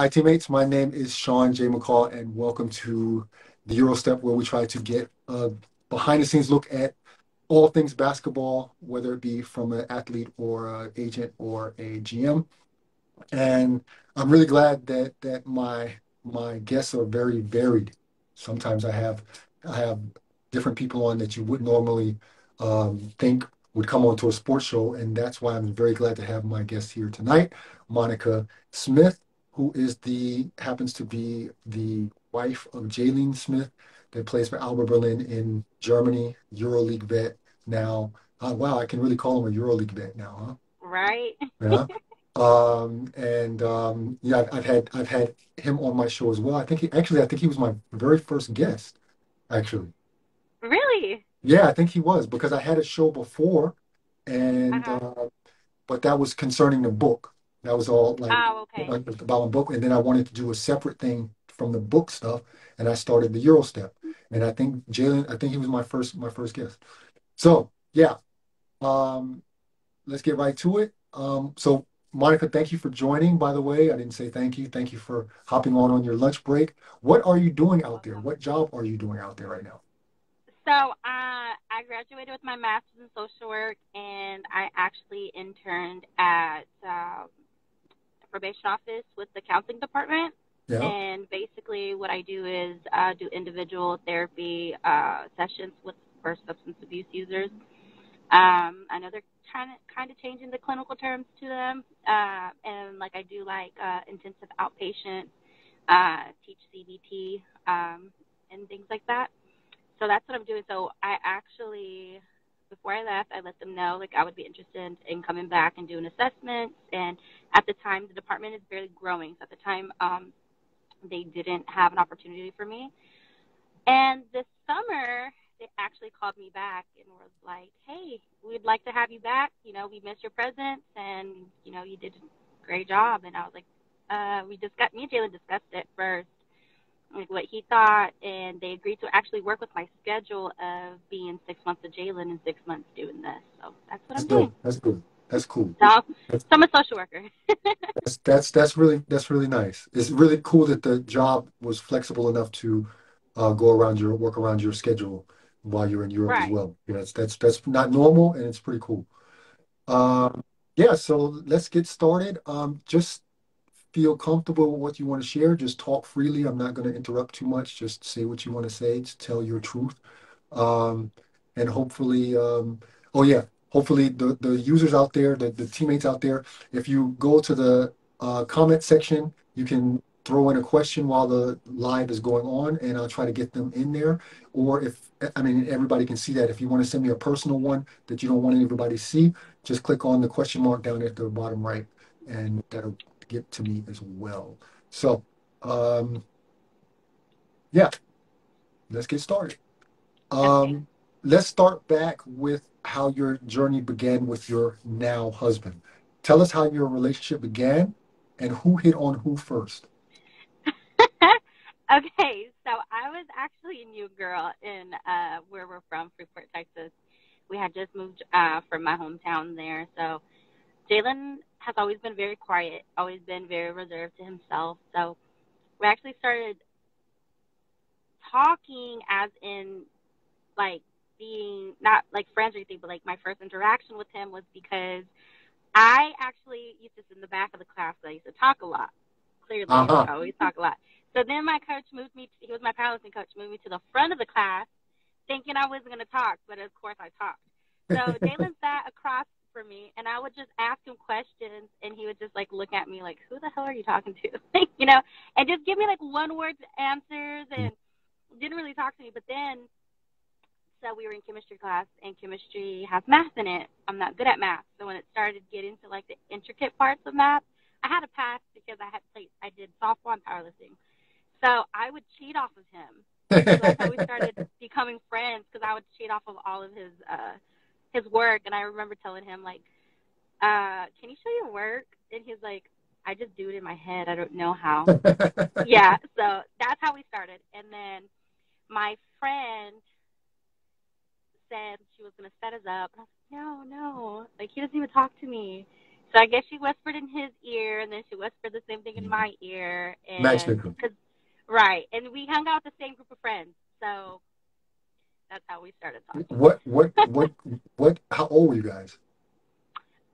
Hi, teammates. My name is Sean J. McCall, and welcome to the Eurostep, where we try to get a behind-the-scenes look at all things basketball, whether it be from an athlete or an agent or a GM. And I'm really glad that my guests are very varied. Sometimes I have different people on that you wouldn't normally think would come onto a sports show, and that's why I'm very glad to have my guest here tonight, Monica Smith, who happens to be the wife of Jaleen Smith, that plays for Alba Berlin in Germany, Euroleague vet now. Wow, I can really call him a Euroleague vet now, Right? huh? Yeah. Yeah, I've had him on my show as well. I think he was my very first guest, actually. Really? Yeah, I think he was because I had a show before, and Uh-huh. but that was concerning the book. That was all like Oh, okay. about my book, and then I wanted to do a separate thing from the book stuff, and I started the Eurostep. And I think he was my first guest. So yeah, um, let's get right to it. So, Monica, thank you for joining, by the way. I didn't say thank you. Thank you for hopping on your lunch break. What are you doing You're out there? welcome. What job are you doing out there right now? I graduated with my master's in social work, and I actually interned at a probation office with the counseling department. Yeah. And basically, what I do is do individual therapy sessions for substance abuse users. I know they're kind of changing the clinical terms to them, and like I do like intensive outpatient, teach CBT, and things like that. So that's what I'm doing. So I actually, before I left, I let them know like I would be interested in coming back and doing assessments. And at the time, the department is barely growing. So at the time, they didn't have an opportunity for me. And this summer, they actually called me back and was like, "Hey, we'd like to have you back. You know, we miss your presence, and you know, you did a great job." And I was like, me and Jalen discussed it first, like what he thought, and they agreed to actually work with my schedule of being 6 months of Jalen and 6 months doing this. So that's what That's I'm good. doing. That's good. That's cool. So I'm a social worker. That's really nice. It's really cool that the job was flexible enough to go around your work around your schedule while you're in Europe as Right. well. Yeah, that's not normal, and it's pretty cool. Um, yeah, so let's get started. Just feel comfortable with what you want to share. Just talk freely. I'm not going to interrupt too much. Just say what you want to say. Just tell your truth. Um, and hopefully, oh yeah, hopefully the users out there, the teammates out there, if you go to the comment section, you can throw in a question while the live is going on, and I'll try to get them in there. Or if, I mean, everybody can see that. If you want to send me a personal one that you don't want everybody to see, just click on the question mark down at the bottom right, and that'll get to me as well. So, um, yeah, let's get started. Okay. Um, let's start back with how your journey began with your now husband. Tell us how your relationship began and who hit on who first. Okay, so I was actually a new girl in where we're from, Freeport, Texas. We had just moved from my hometown there. So Jalen has always been very quiet, always been very reserved to himself. So we actually started talking as in like being not like friends or anything, but like my first interaction with him was because I actually used to sit in the back of the class. I used to talk a lot. Clearly, like Uh-huh. I always talk a lot. So then my coach moved me. He was my powerlifting coach. Moved me to the front of the class, thinking I wasn't going to talk, but of course I talked. So Jalen sat across from me, and I would just ask him questions, and he would just like look at me like, "Who the hell are you talking to?" you know, and just give me like one word answers, and didn't really talk to me. But then so we were in chemistry class, and chemistry has math in it. I'm not good at math, so when it started getting to like the intricate parts of math, I had a pass because I did softball and powerlifting. So I would cheat off of him. So that's how we started becoming friends because I would cheat off of all of his work, and I remember telling him like, "Can you show your work?" And he's like, "I just do it in my head. I don't know how." Yeah, so that's how we started, and then my friend said she was going to set us up. And I was like, no, no. Like, he doesn't even talk to me. So I guess she whispered in his ear, and then she whispered the same thing in my ear, and Matchmaker. cause right, and we hung out with the same group of friends, so that's how we started talking. How old were you guys?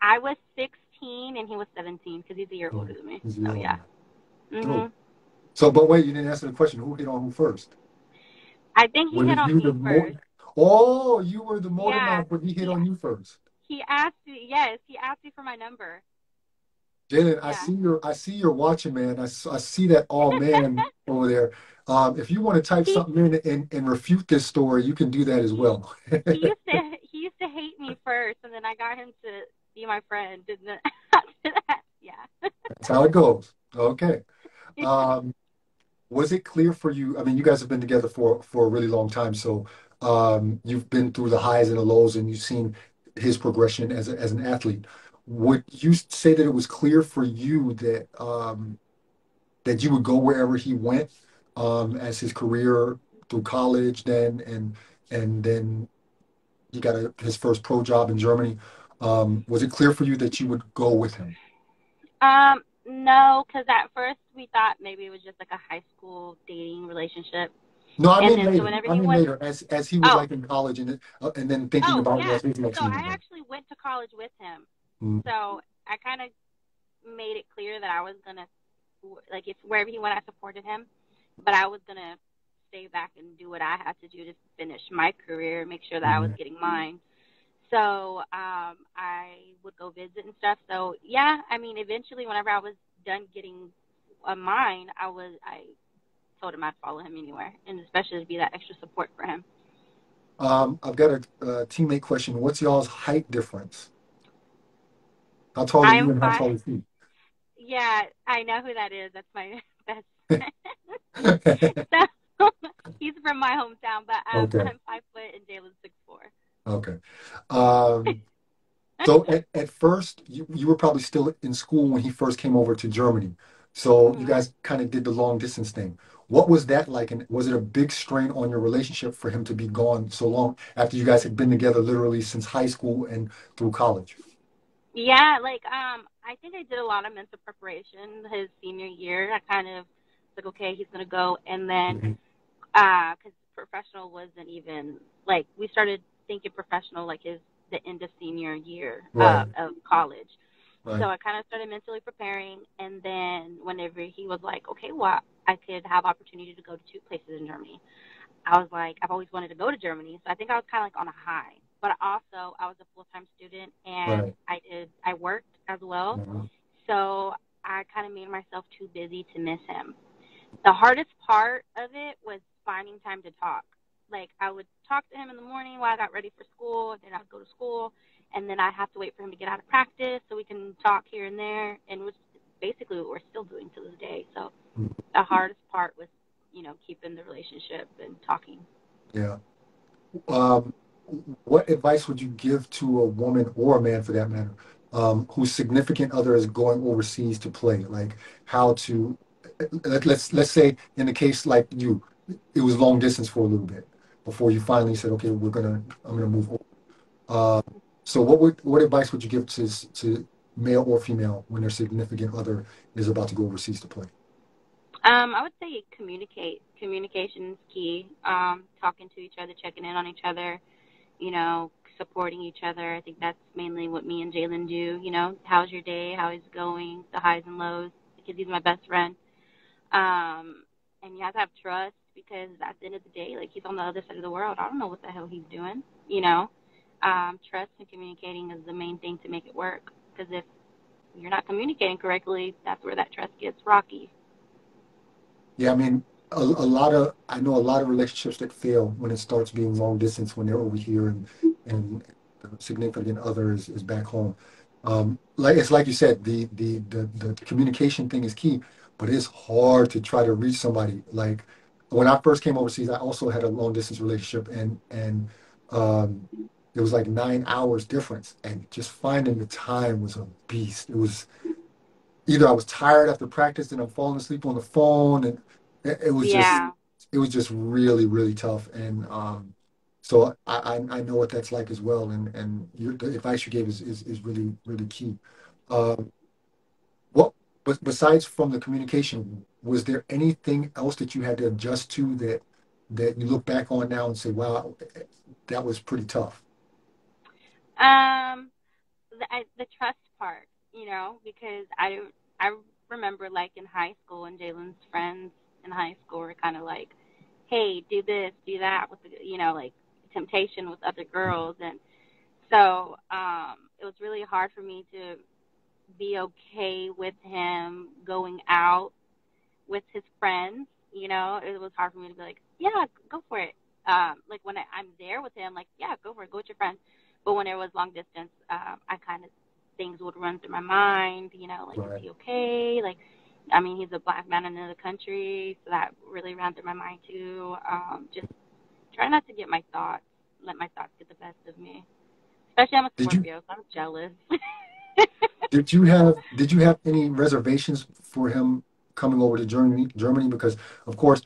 I was 16 and he was 17 because he's a year older Oh, than me. he's So your yeah. older. Oh. Mhm. So, but wait, you didn't answer the question. Who hit on who first? I think he Was hit it on you, the me more? first. Oh, you were the motor Yeah. mouth, but he hit He on you first. he asked me. Yes, he asked me for my number. Jalen, Yeah. I see you're watching, man. I see that all man over there. If you want to type he something in and refute this story, you can do that as he well. he used to hate me first, and then I got him to be my friend. And then after that, yeah. That's how it goes. Okay. Um, was it clear for you? I mean, you guys have been together for a really long time, so you've been through the highs and the lows, and you've seen his progression as an athlete. Would you say that it was clear for you that you would go wherever he went as his career through college then and then he got his first pro job in Germany. Was it clear for you that you would go with him? No, because at first we thought maybe it was just like a high school dating relationship, No, I and mean then so later. whenever I he mean went, later, as he was oh, like in college and then thinking oh about yeah. what his next So move I was. actually went to college with him. Mm, So I kind of made it clear that I was gonna like if wherever he went, I supported him, but I was gonna stay back and do what I had to do to finish my career, make sure that I was mm. getting mine. So I would go visit and stuff. So yeah, I mean, eventually, whenever I was done getting mine, I told him I'd follow him anywhere, and especially to be that extra support for him. I've got a teammate question. What's y'all's height difference? How tall are I you am and how five. tall is he? Yeah, I know who that is. That's my best friend. So he's from my hometown, but Okay, I'm 5 foot and Jalen's 6'4". okay. Um, So at first, you were probably still in school when he first came over to Germany. So you hmm guys kind of did the long distance thing. What was that like? And was it a big strain on your relationship for him to be gone so long after you guys had been together literally since high school and through college? Yeah, like I think I did a lot of mental preparation his senior year. I kind of like, okay, he's gonna go, and then Mhm. because professional wasn't even like we started thinking professional like his the end of senior year Right, of college. right. So I kind of started mentally preparing, and then whenever he was like, okay, well, I could have opportunity to go to two places in Germany. I was like, I've always wanted to go to Germany, so I think I was kind of like on a high. But also, I was a full time student, and Right. I worked as well, Mhm. so I kind of made myself too busy to miss him. The hardest part of it was finding time to talk. Like I would talk to him in the morning while I got ready for school, and then I'd go to school, and then I'd have to wait for him to get out of practice so we can talk here and there, and which is basically what we're still doing to this day. So the hardest part was, keeping the relationship and talking. Yeah. Um, what advice would you give to a woman or a man for that matter, whose significant other is going overseas to play? Like how to let's say in the case like you, it was long distance for a little bit before you finally said, okay, I'm gonna move over. Uh, so what advice would you give to male or female when their significant other is about to go overseas to play? I would say communicate. Communication is key. Talking to each other, checking in on each other, supporting each other. I think that's mainly what me and Jalen do. How's your day? How is it going? The highs and lows. Because he's my best friend. And you have to have trust because at the end of the day, like he's on the other side of the world. I don't know what the hell he's doing. Trust and communicating is the main thing to make it work. Because if you're not communicating correctly, that's where that trust gets rocky. Yeah, I mean, I know a lot of relationships that fail when it starts being long distance when they're over here and the significant other is back home. Like you said, the communication thing is key, but it's hard to try to reach somebody. Like when I first came overseas, I also had a long distance relationship and um, it was like 9 hours difference, and just finding the time was a beast. It was either I was tired after practice and I'm falling asleep on the phone, and it was just Yeah. it was just really really tough. And so I know what that's like as well. And the advice you gave is really really key. Um, what, but besides from the communication, was there anything else that you had to adjust to that you look back on now and say, wow, that was pretty tough? Um, the trust part, because I remember like in high school and Jalen's friends in high school were kind of like, hey, do this, do that with the, like temptation with other girls, and so it was really hard for me to be okay with him going out with his friends. It was hard for me to be like, yeah, go for it. Like when I'm there with him, like, yeah, go for it, go with your friends. But when it was long distance, I kind of things would run through my mind. Like, is Right. he okay? Like, I mean, he's a black man in another country, so that really ran through my mind too. Just try not to let my thoughts get the best of me. Especially I'm a Did you Scorpio, so I'm jealous. did you have any reservations for him coming over to Germany? Because of course,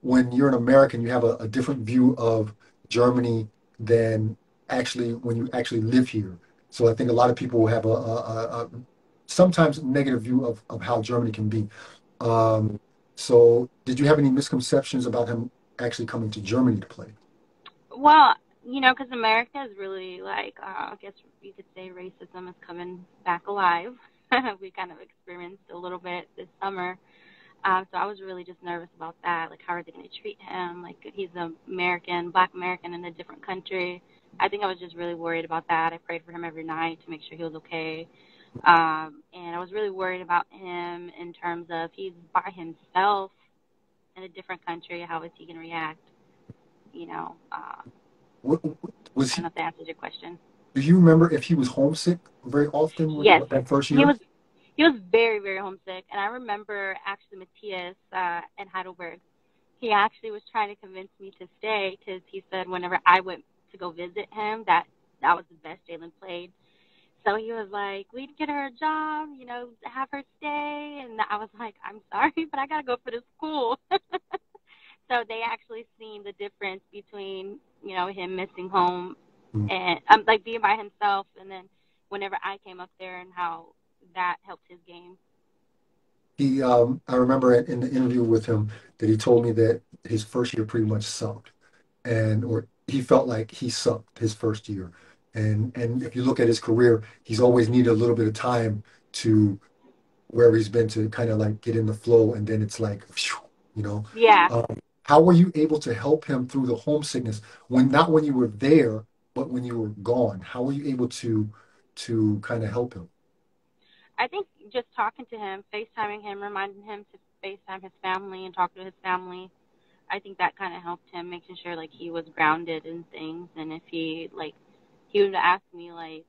when you're an American, you have a different view of Germany than actually when you actually live here. So I think a lot of people will have a sometimes negative view of how Germany can be. Um, so did you have any misconceptions about him actually coming to Germany to play? Well, because America is really like, I guess you could say racism is coming back alive. We kind of experienced a little bit this summer. So I was really just nervous about that. Like, how are they going to treat him? Like, he's an American, black American in a different country. I think I was just really worried about that. I prayed for him every night to make sure he was okay. And I was really worried about him in terms of he's by himself in a different country. How is he going to react? You know, uh, Wa- Was I don't he? know if that answers your question. Do you remember if he was homesick very often Yes, that first he year? was. He was very, very homesick, and I remember actually Matthias in Heidelberg. He actually was trying to convince me to stay because he said whenever I went to go visit him, that was the best Jalen played. So he was like, "We'd get her a job, have her stay," and I was like, "I'm sorry, but I gotta go for the school." So they actually seen the difference between him missing home and like being by himself, and then whenever I came up there and how that helped his game. I remember in the interview with him that he told me that his first year pretty much sucked, or he felt like he sucked his first year. And if you look at his career, he's always needed a little bit of time to wherever he's been to kind of like get in the flow, and then it's like, phew, you know. Yeah. How were you able to help him through the homesickness when not when you were there, but when you were gone? How were you able to kind of help him? I think just talking to him, FaceTiming him, reminding him to FaceTime his family and talk to his family. I think that kind of helped him, making sure like he was grounded in things. And if he would ask me like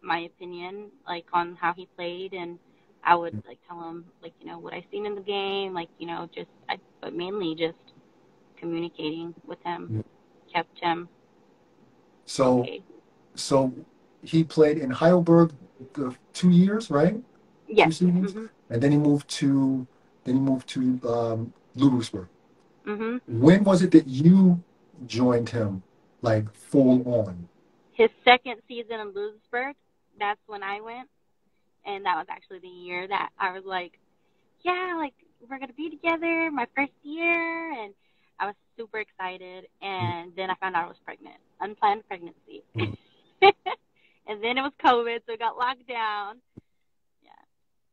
my opinion like on how he played, and I would like tell him like what I seen in the game, like but mainly just communicating with him kept him So okay. So he played in Heidelberg the 2 years, right? Two Yes. seasons, Mhm. and then he moved to Ludwigsburg. Mhm. When was it that you joined him, like full on? His second season in Lewisburg, that's when I went, and that was actually the year that I was like, yeah, like we're gonna be together, my first year, and I was super excited. And then I found out I was pregnant, unplanned pregnancy, Mm. and then it was COVID, so it got locked down. Yeah,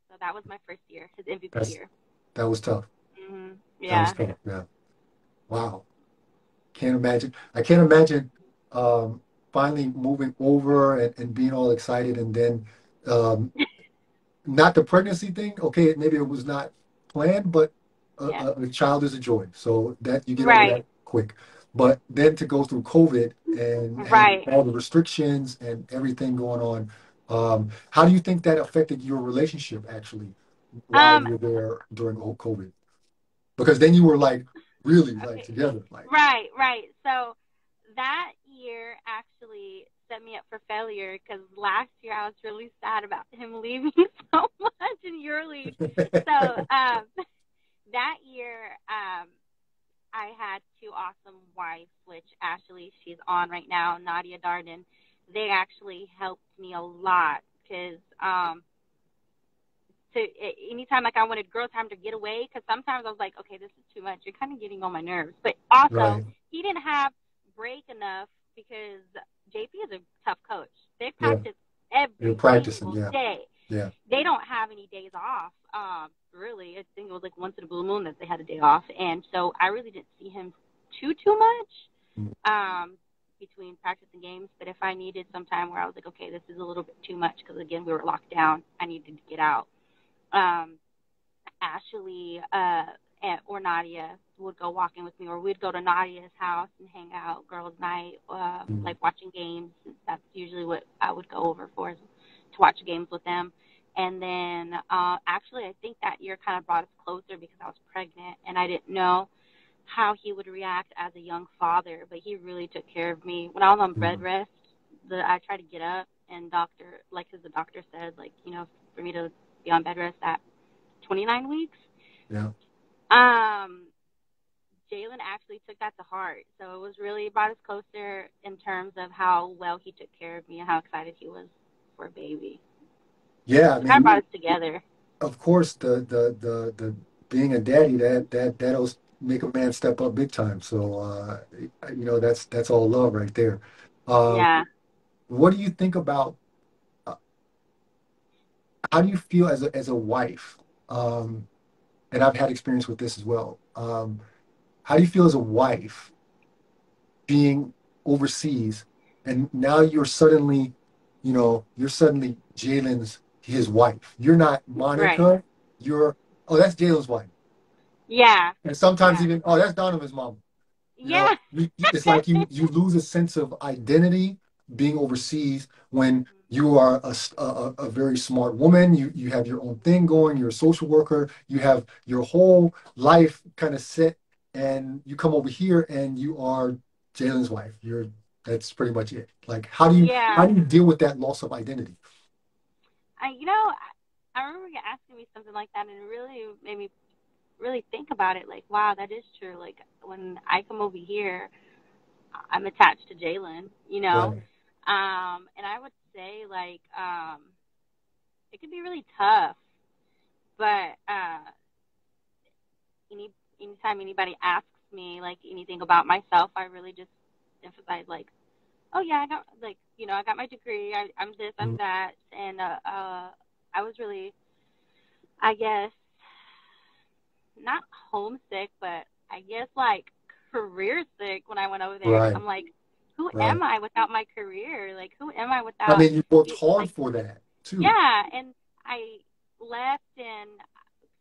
so that was my first year, his MVP That's year. that was tough. That was Yeah. tough. Yeah. Wow. Can't imagine. I can't imagine um, finally moving over and being all excited, and then um, not the pregnancy thing. Okay, maybe it was not planned, but Yeah. a child is a joy. So that you get over Right. that quick. But then to go through COVID and have Right. all the restrictions and everything going on, how do you think that affected your relationship actually while Um. you were there during COVID? Because then you were like really like Okay. together, like Right. Right. So that year actually set me up for failure because last year I was really sad about him leaving so much in Euroleague. So that year I had two awesome wives, which Ashley, she's on right now, Nadia Darden. They actually helped me a lot because to anytime like I wanted girl time to get away, because sometimes I was like, okay, this is too much. You're kind of getting on my nerves. But also, Right. he didn't have break enough because JP is a tough coach. They Yeah. practice You're every practicing. single Yeah. day. Yeah. They don't have any days off. Really, I think it was like once in a blue moon that they had a day off, and so I really didn't see him too Mm. much between practice and games. But if I needed some time where I was like, okay, this is a little bit too much because again we were locked down, I needed to get out. Um, Ashley or Nadia would go walking with me, or we'd go to Nadia's house and hang out, girls' night, Mm. like watching games. That's usually what I would go over for, is to watch games with them. And then actually, I think that year kind of brought us closer because I was pregnant and I didn't know how he would react as a young father, but he really took care of me. When I was on bed Mm. rest, I tried to get up, and the doctor said, like, for me to be on bed rest at 29 weeks. Yeah. Um, Jalen actually took that to heart. So it was really brought us closer in terms of how well he took care of me and how excited he was for a baby. Yeah. I So it kind of mean, brought us together. of course, the being a daddy, that'll make a man step up big time. So that's all love right there. Um, Yeah. what do you think about uh, how do you feel as a wife? Um, and I've had experience with this as well. How do you feel as a wife being overseas, and now you're suddenly Jalen's his wife. You're not Right. Monica. You're that's Jalen's wife. Yeah. And sometimes Yeah. even, oh, that's Donovan's mom. Yeah. It's like you lose a sense of identity being overseas when you are a very smart woman. You have your own thing going. You're a social worker. You have your whole life kind of set, and you come over here and you are Jalen's wife. That's pretty much it. Like, how Yeah. do you deal with that loss of identity? I remember you asking me something like that, and it really made me really think about it. Like, wow, that is true. Like, when I come over here, I'm attached to Jalen. Right, And I would say, like, it could be really tough, but anytime anybody asks me, like, anything about myself, I really just emphasize, like, oh, yeah, I got my degree. I'm this, I'm mm, that. And I was really, I guess, not homesick, but I guess like career sick when I went over there because right, I'm like, who right. am I without my career? Like, who am I I without mean, you worked hard like, for that too. yeah. And I left and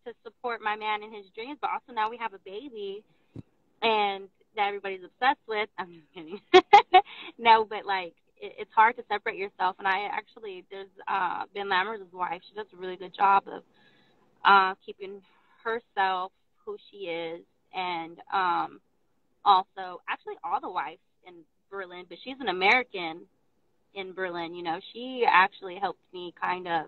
to support my man in his dreams, but also now we have a baby and that everybody's obsessed with. I'm just kidding. No, but like it's hard to separate yourself. And I actually, there's Ben Lammers' wife. She does a really good job of keeping herself who she is, and also actually all the wives in Berlin, but she's an American in Berlin. She actually helped me kind of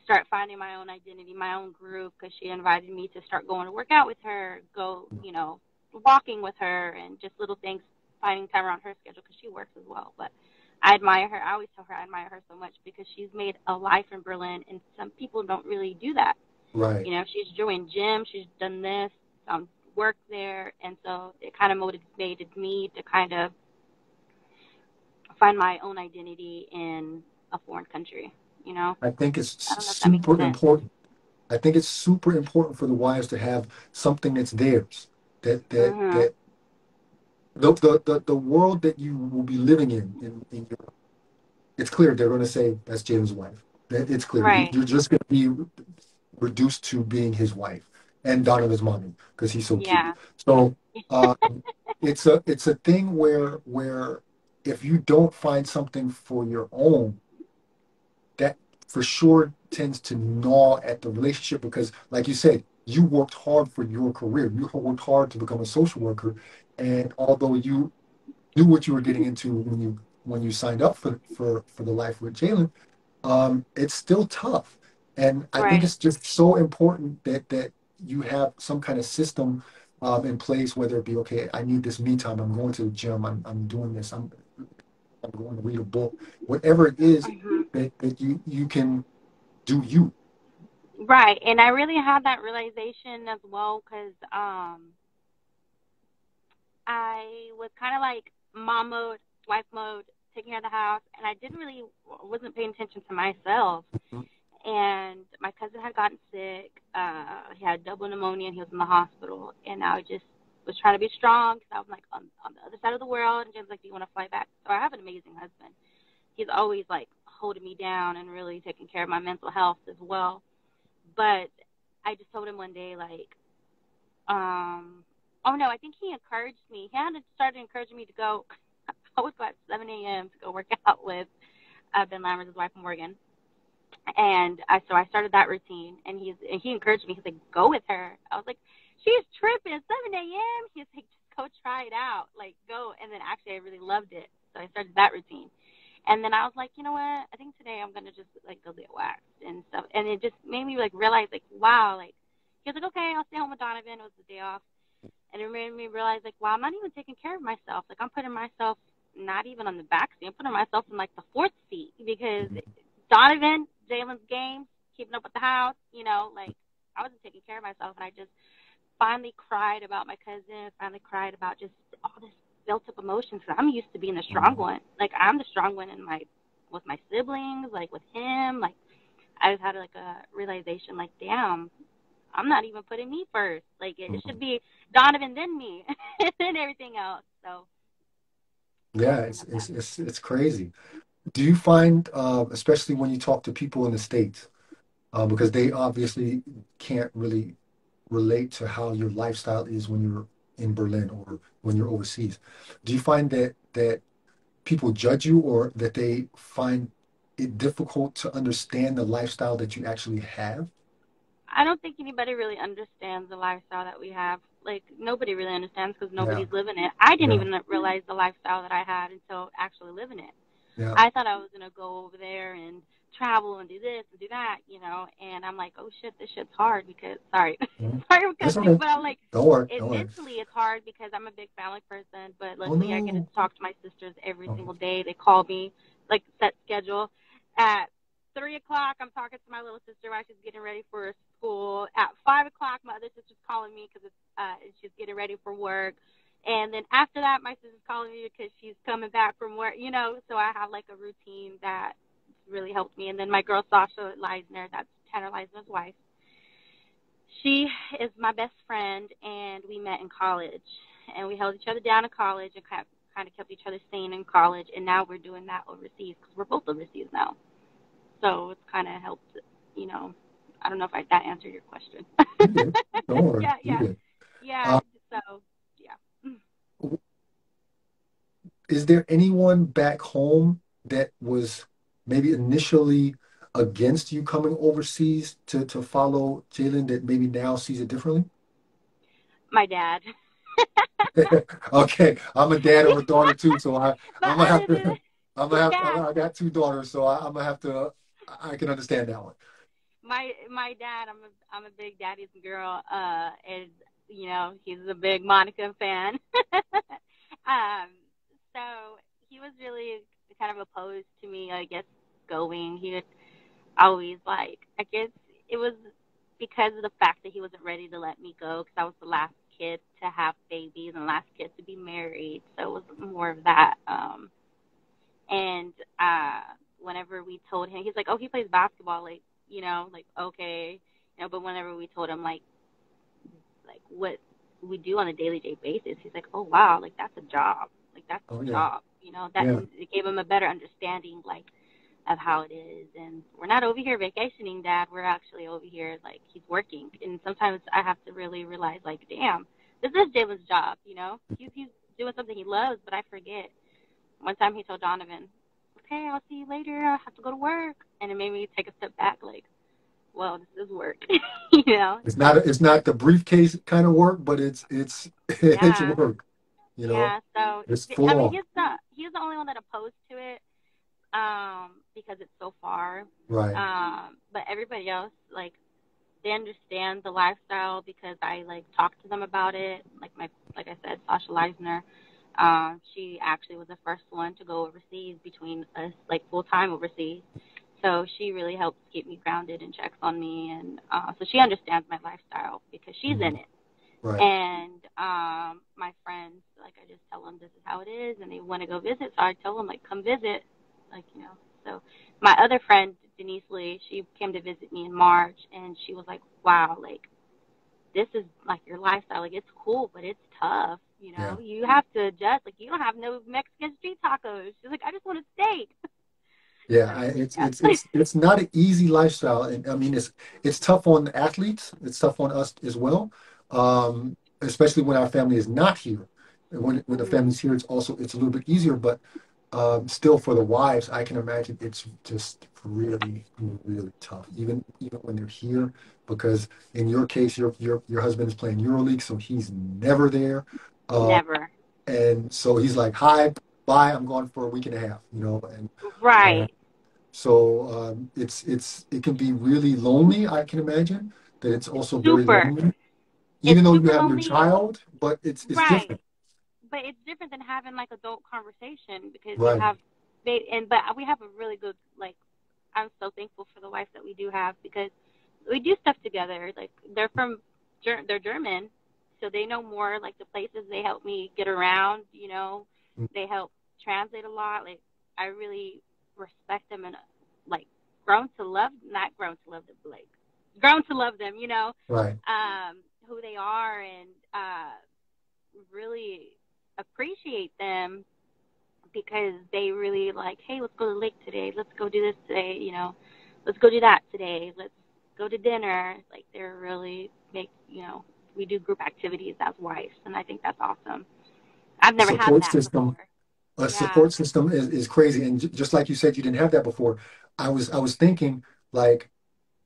start finding my own identity, my own group, because she invited me to start going to work out with her, go, walking with her, and just little things, finding time around her schedule because she works as well. But I admire her. I always tell her I admire her so much because she's made a life in Berlin, and some people don't really do that. Right. She's joined gym, she's done this, work there, and so it kind of motivated me to kind of find my own identity in a foreign country. I think it's I don't know if that makes super sense. important. I think it's super important for the wives to have something that's theirs. Mhm. That the world that you will be living in Europe, it's clear they're going to say that's James' wife. It's clear. Right. You're just going to be reduced to being his wife and Donovan's mommy because he's so cute. Yeah. So it's a thing where if you don't find something for your own, that for sure tends to gnaw at the relationship because, like you said, you worked hard for your career. You worked hard to become a social worker, and although you knew what you were getting into when you signed up for the life with Jalen, it's still tough. And I think Right. it's just so important that you have some kind of system in place, whether it be okay, I need this me time. I'm going to the gym. I'm doing this. I'm going to read a book. Whatever it is Mhm. that you can do you. Right. And I really had that realization as well because I was kind of like mom mode, wife mode, taking care of the house, and I wasn't paying attention to myself. And my cousin had gotten sick. He had double pneumonia, and he was in the hospital. And I just was trying to be strong because I was like on the other side of the world. And Jen's like, "Do you want to fly back?" So I have an amazing husband. He's always like holding me down and really taking care of my mental health as well. But I just told him one day, like, oh no, I think he encouraged me. He had started encouraging me to go. I would go at 7 a.m. to go work out with Ben Lammers, his wife, Morgan. And so I started that routine, and he encouraged me. He's like, "Go with her." I was like, "She's tripping, 7 a.m." He's like, "Just go try it out, like go." And then actually, I really loved it, so I started that routine. And then I was like, you know what? I think today I'm gonna just like go get waxed and stuff. And it just made me like realize, like, wow, like he was like, "Okay, I'll stay home with Donovan." It was the day off, and it made me realize, like, wow, I'm not even taking care of myself. Like I'm putting myself not even on the back seat. I'm putting myself in like the fourth seat because Donovan, Jalen's game, keeping up with the house, like I wasn't taking care of myself, and I just finally cried about my cousin, finally cried about just all this built up emotions. Cause I'm used to being the strong one. Like I'm the strong one with my siblings, like with him. Like I just had like a realization, like, damn, I'm not even putting me first. Like it should be Donovan then me, and then everything else. So yeah, Yeah, it's crazy. Do you find, especially when you talk to people in the States, because they obviously can't really relate to how your lifestyle is when you're in Berlin or when you're overseas, do you find that people judge you or that they find it difficult to understand the lifestyle that you actually have? I don't think anybody really understands the lifestyle that we have. Like nobody really understands because Yeah, nobody's living it. I didn't yeah, even realize the lifestyle that I had until actually living it. yeah. I thought I was gonna go over there and travel and do this and do that, and I'm like, oh shit, this shit's hard because sorry, Mhm. sorry for That's cussing, okay. but I'm like, Don't worry, it don't worry. mentally it's hard because I'm a big family person, but Oh luckily I get to no. talk to my sisters every Oh, single day. They call me like set schedule at 3 o'clock. I'm talking to my little sister while she's getting ready for school. At 5 o'clock, my other sister's calling me because she's getting ready for work. And then after that, my sister's calling me because she's coming back from work. So I have like a routine that really helped me. And then my girl Sasha Leisner, that's Tanner Leisner's wife, she is my best friend, and we met in college. And we held each other down in college and kind of kept each other sane in college. And now we're doing that overseas because we're both overseas now. So it's kind of helped, you know. I don't know if that answered your question. you did. Don't worry, Yeah, you yeah, did. yeah. Uh, So, yeah. is there anyone back home that was maybe initially against you coming overseas to follow Jalen that maybe now sees it differently? My dad. Okay, I'm a dad of a daughter too, so But I'm gonna have other to than yeah, I got two daughters, so I'm gonna have to I can understand that one. my dad, I'm a big daddy's girl, and he's a big Monica fan. So he was really kind of opposed to me, I guess, going. He would always like, I guess it was because of the fact that he wasn't ready to let me go because I was the last kid to have babies and last kid to be married. So it was more of that. And whenever we told him, he's like, "Oh, he plays basketball," like okay, But whenever we told him like what we do on a daily day basis, he's like, "Oh wow, like that's a job, like that's Oh a yeah, job," That yeah. and it gave him a better understanding, like of how it is. And we're not over here vacationing, Dad. We're actually over here like he's working. And sometimes I have to really realize, like, damn, this is Jalen's job. He's doing something he loves, but I forget. One time he told Donovan, "Okay, I'll see you later. I have to go to work," and it made me take a step back, like, well, this is work, So It's not the briefcase kind of work, but it's it's yeah, work, you know. yeah. So It's full I mean, on. he's the only one that opposed to it, because it's so far. Right. But everybody else, like, they understand the lifestyle because I like talk to them about it. Like I said, Sasha Leisner, she actually was the first one to go overseas between us, like full time overseas. So she really helps keep me grounded and checks on me, and so she understands my lifestyle because she's in Mhm. it. Right. And my friends, like, I just tell them this is how it is, and they want to go visit, so I tell them, like, come visit, like, you know. So my other friend Denise Lee, she came to visit me in March, and she was like, wow, like, this is like your lifestyle, like, it's cool, but it's tough. You Yeah. know, you have to adjust. Like, you don't have no Mexican street tacos. She's like, I just want a steak. Yeah, So it's yeah, it's not an easy lifestyle, and I mean it's tough on the athletes. It's tough on us as well, especially when our family is not here. And when the hmm family's here, it's a little bit easier. But still, for the wives, I can imagine it's just really really tough, even when they're here, because in your case, your husband is playing Euroleague, so he's never there, uh, never. and so he's like, "Hi, bye, I'm gone for a week and a half," and. Uh, Right. so it can be really lonely, I can imagine that it's also very Super. lonely, It's even though you super have your lonely. child, but it's Right. different. But it's different than having like adult conversation because you Right. have but we have a really good, like, I'm so thankful for the wife that we do have because we do stuff together. Like, they're German, so they know more, like, the places. They help me get around, you know. They help translate a lot. Like, I really respect them, and, like, grown to love, not grown to love them, but, like, grown to love them, you know, Right. who they are, and really appreciate them because they really, like, hey, let's go to the lake today. Let's go do this today. You know, let's go do that today. Let's go to dinner. Like, they're really we do group activities as wives, and I think that's awesome. I've A never had support that system, before. a Yeah. support system is crazy. And just like you said, you didn't have that before. I was thinking, like,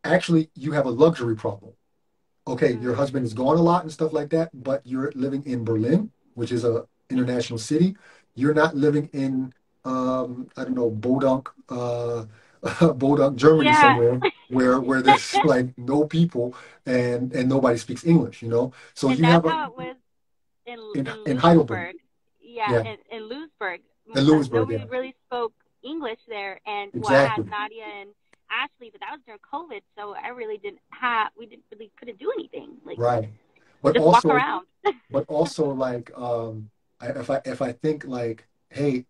actually you have a luxury problem. Okay, your Mm. husband is gone a lot and stuff like that, but you're living in Berlin, which is a international city. You're not living in I don't know, Bodunk, Bodunk, Germany Yeah. somewhere where there's like no people and nobody speaks English. So And you that's have a how it was in in Heidelberg, Lewisburg. Yeah, yeah, in Lewisburg, in Lewisburg, nobody yeah, really spoke English there. And well, I had exactly, Nadia and Ashley, but that was during COVID, so I really we didn't really couldn't do anything, like, right. But just walk also, around. like if I think like, hey,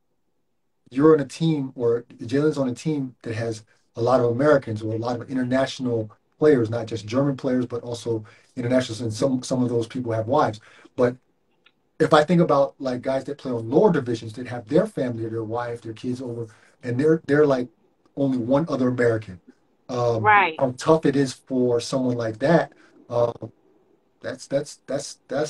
you're on a team or Jalen's on a team that has a lot of Americans or a lot of international players, not just German players, but also internationals. And some of those people have wives. But if I think about like guys that play on lower divisions that have their family, their wife, their kids over, and they're like only one other American, Right. how tough it is for someone like that. That's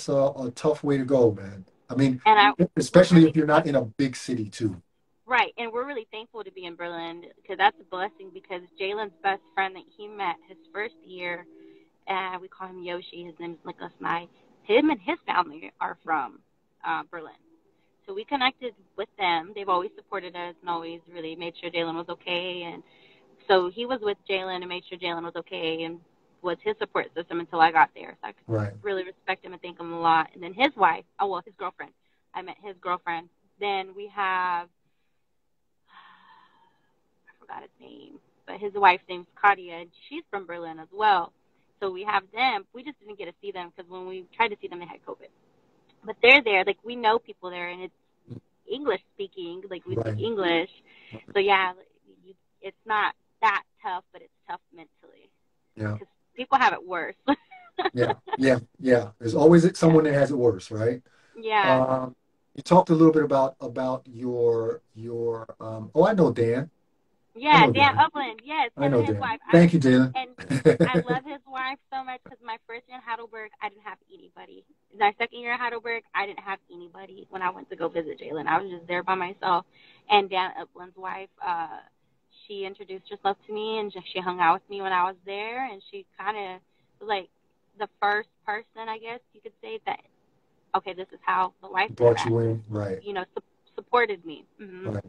a tough way to go, man. I mean, And we're especially if really you're not in a big city too. right, and we're really thankful to be in Berlin because that's a blessing. Because Jalen's best friend that he met his first year, we call him Yoshi. His name is Nicholas Nye. Him and his family are from Berlin. So we connected with them. They've always supported us and always really made sure Jalen was okay. And so he was with Jalen and made sure Jalen was okay and was his support system until I got there. So I Right. really respect him and thank him a lot. And then his wife, oh, well, his girlfriend. I met his girlfriend. Then we have, I forgot his name, but his wife's name's Katia, and she's from Berlin as well. So we have them. We just didn't get to see them because when we tried to see them, they had COVID. But they're there. Like, we know people there, and it's English speaking, like, we speak Right. English. So yeah, it's not that tough, but it's tough mentally Yeah. because people have it worse. Yeah. Yeah. Yeah. There's always Yeah, someone that has it worse, right? yeah, Um, you talked a little bit about your oh, I know Dan. I yeah. know Dan Dan. Upland, yes, I him know and his Dan. wife. Thank you, Dan. And I love his wife so much because my first year in Heidelberg, I didn't have anybody. My second year in Heidelberg, I didn't have anybody when I went to go visit Jalen. I was just there by myself. And Dan Upland's wife, she introduced herself to me, and she hung out with me when I was there, and she kind of was like the first person, I guess you could say, that, okay, this is how the wife Brought you interact, in. Right. supported me. Hmm. Right.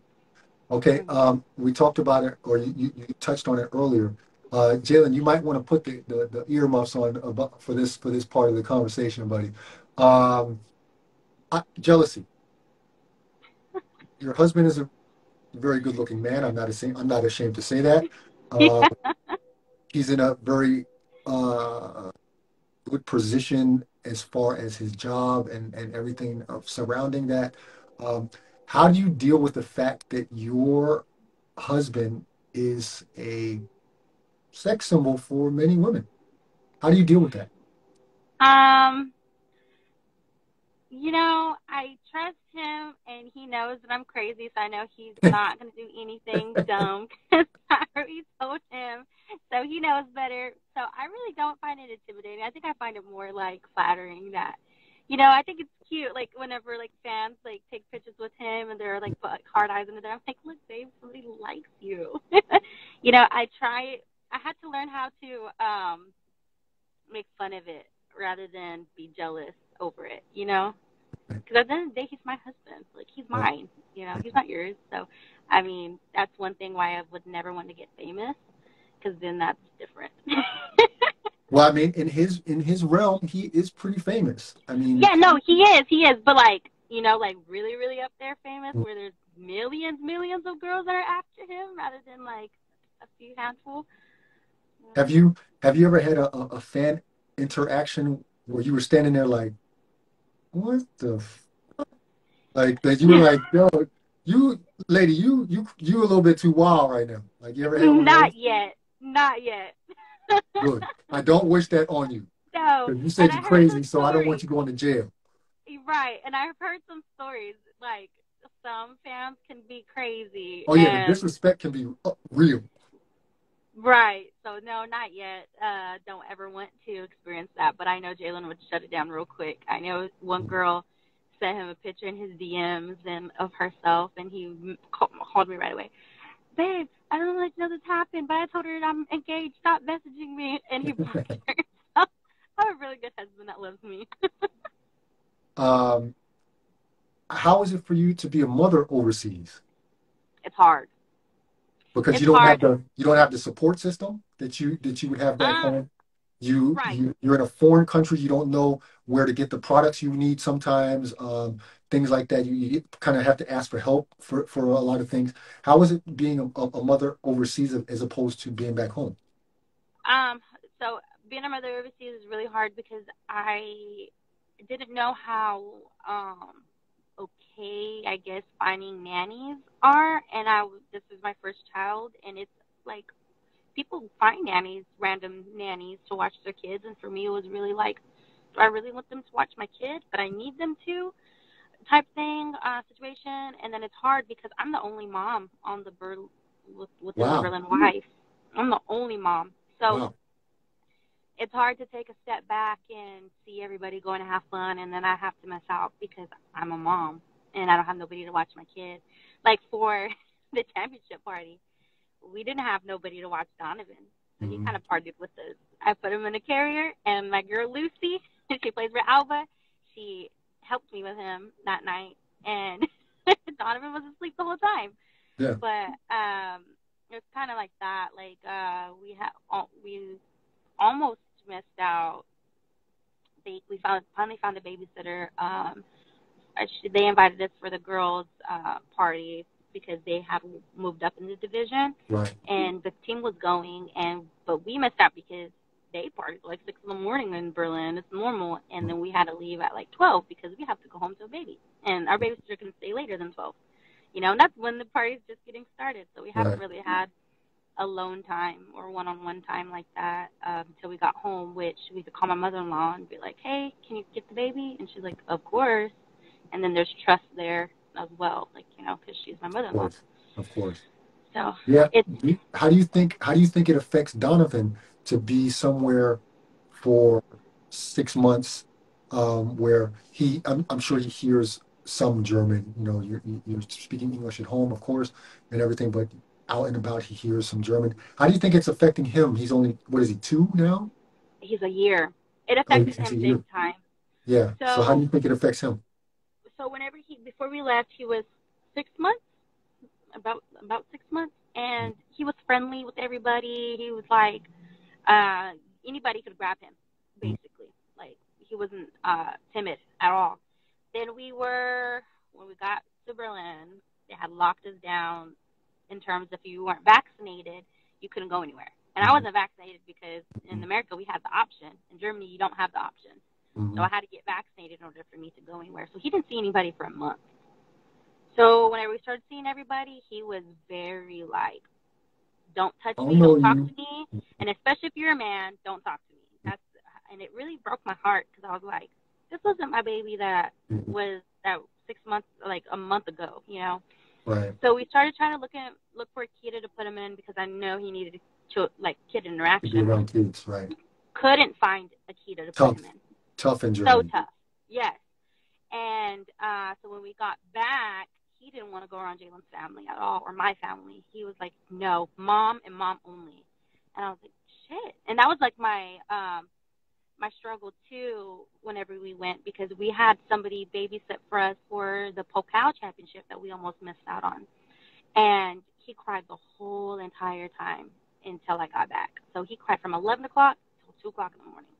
Okay. Hmm. We talked about it, or you touched on it earlier. Jalen, you might want to put the earmuffs on about, for this part of the conversation, buddy. Um, jealousy. Your husband is a very good looking man. I'm not ashamed to say that. Uh, he's in a very uh, good position as far as his job and everything of surrounding that. Um, how do you deal with the fact that your husband is a sex symbol for many women? How do you deal with that? Um, I trust him, and he knows that I'm crazy, so I know he's not going to do anything dumb because I already told him. So he knows better. So I really don't find it intimidating. I think I find it more like flattering that, I think it's cute. Like whenever like fans like take pictures with him and they're like hard eyes under there, I'm like, look, babe, somebody likes you. I had to learn how to make fun of it rather than be jealous over it. Because at the end of the day, he's my husband. Like, he's Right. mine. He's not yours. So, I mean, that's one thing why I would never want to get famous, because then that's different. Well, I mean, in his realm, he is pretty famous. I mean, Yeah, no, he is. But, like, like really, really up there famous, where there's millions, millions of girls that are after him rather than, like, a few handful. have you have you ever had a fan interaction where you were standing there like, what the like that you were like, yo, you lady, you a little bit too wild right now. Like you ever had one of those? Not yet. Not yet. Good. I don't wish that on you. No. Because you And said I you're heard some crazy, so I don't want stories. you going to jail. Right, and I've heard some stories like some fans can be crazy, Oh yeah, the and disrespect can be real. right. So no, not yet. Don't ever want to experience that. But I know Jaleen would shut it down real quick. I know one girl sent him a picture in his DMs and of herself, and he called me right away. Babe, I don't let you know this happened, but I told her I'm engaged. Stop messaging me, and he blocked her. So I have a really good husband that loves me. Um, how is it for you to be a mother overseas? It's hard. Because It's hard. you don't have the support system that you would have back Um, home. You right. you you're in a foreign country. You don't know where to get the products you need sometimes. Things like that. You kind of have to ask for help for a lot of things. How is it being a mother overseas as opposed to being back home? Um, so being a mother overseas is really hard because I didn't know how okay, I guess, finding nannies are, and this is my first child, and it's like people find nannies, random nannies, to watch their kids, and for me, it was really like, do I really want them to watch my kid? But I need them to, type thing, situation, and then it's hard because I'm the only mom on within the Wow, Berlin wife. I'm the only mom, so wow. it's hard to take a step back and see everybody going to have fun, and then I have to miss out because I'm a mom and I don't have nobody to watch my kid. Like for the championship party, we didn't have nobody to watch Donovan, so he Mhm. kind of partied with us. I put him in a carrier, and my girl Lucy, she plays for Alba, she helped me with him that night, and Donovan was asleep the whole time. Yeah. But it's kind of like that. Like we almost missed out. We finally found a babysitter. They invited us for the girls' party because they have moved up in the division, Right. and the team was going, but we missed out because they partied like 6 in the morning in Berlin. It's normal, and then we had to leave at like 12 because we have to go home to a baby, and our babysitter can stay later than 12. And that's when the party's just getting started. So we haven't Right. really had alone time or one-on-one time like that until we got home, which we could call my mother-in-law and be like, hey, can you get the baby? And she's like, of course. And then there's trust there as well, like, because she's my Of mother-in-law. course. Of course. So Yeah. it's, How do you think it affects Donovan to be somewhere for 6 months, where I'm sure he hears some German. You're speaking English at home, of course, and everything, but out and about he hears some German. How do you think it's affecting him? He's only, what is he, two now? he's a year. It Oh, affected he's a him big year. time. Yeah. So how do So, you think it affects him? so whenever before we left, he was 6 months, about 6 months, and he was friendly with everybody. He was like, uh, anybody could grab him, basically. Like he wasn't timid at all. Then when we got to Berlin, they had locked us down in terms of if you weren't vaccinated, you couldn't go anywhere. And I wasn't vaccinated because in America we had the option. In Germany, you don't have the option. So I had to get vaccinated in order for me to go anywhere. So he didn't see anybody for a month. So whenever we started seeing everybody, he was very like, don't touch I me, know don't talk you. to me, and especially if you're a man, don't talk to me. And it really broke my heart because I was like, this wasn't my baby that was that 6 months, like a month ago, you know. Right. So we started trying to look for a kid to put him in because I know he needed like kid To be interaction. around kids, right. Couldn't find a kid to put Tough. him in. Tough in So Germany. tough, yes. And so when we got back, he didn't want to go around Jalen's family at all, or my family. He was like, no, mom and mom only. And I was like, shit. And that was like my my struggle too whenever we went, because we had somebody babysit for us for the Pokal championship that we almost missed out on. And he cried the whole entire time until I got back. So he cried from 11 o'clock till 2 o'clock in the morning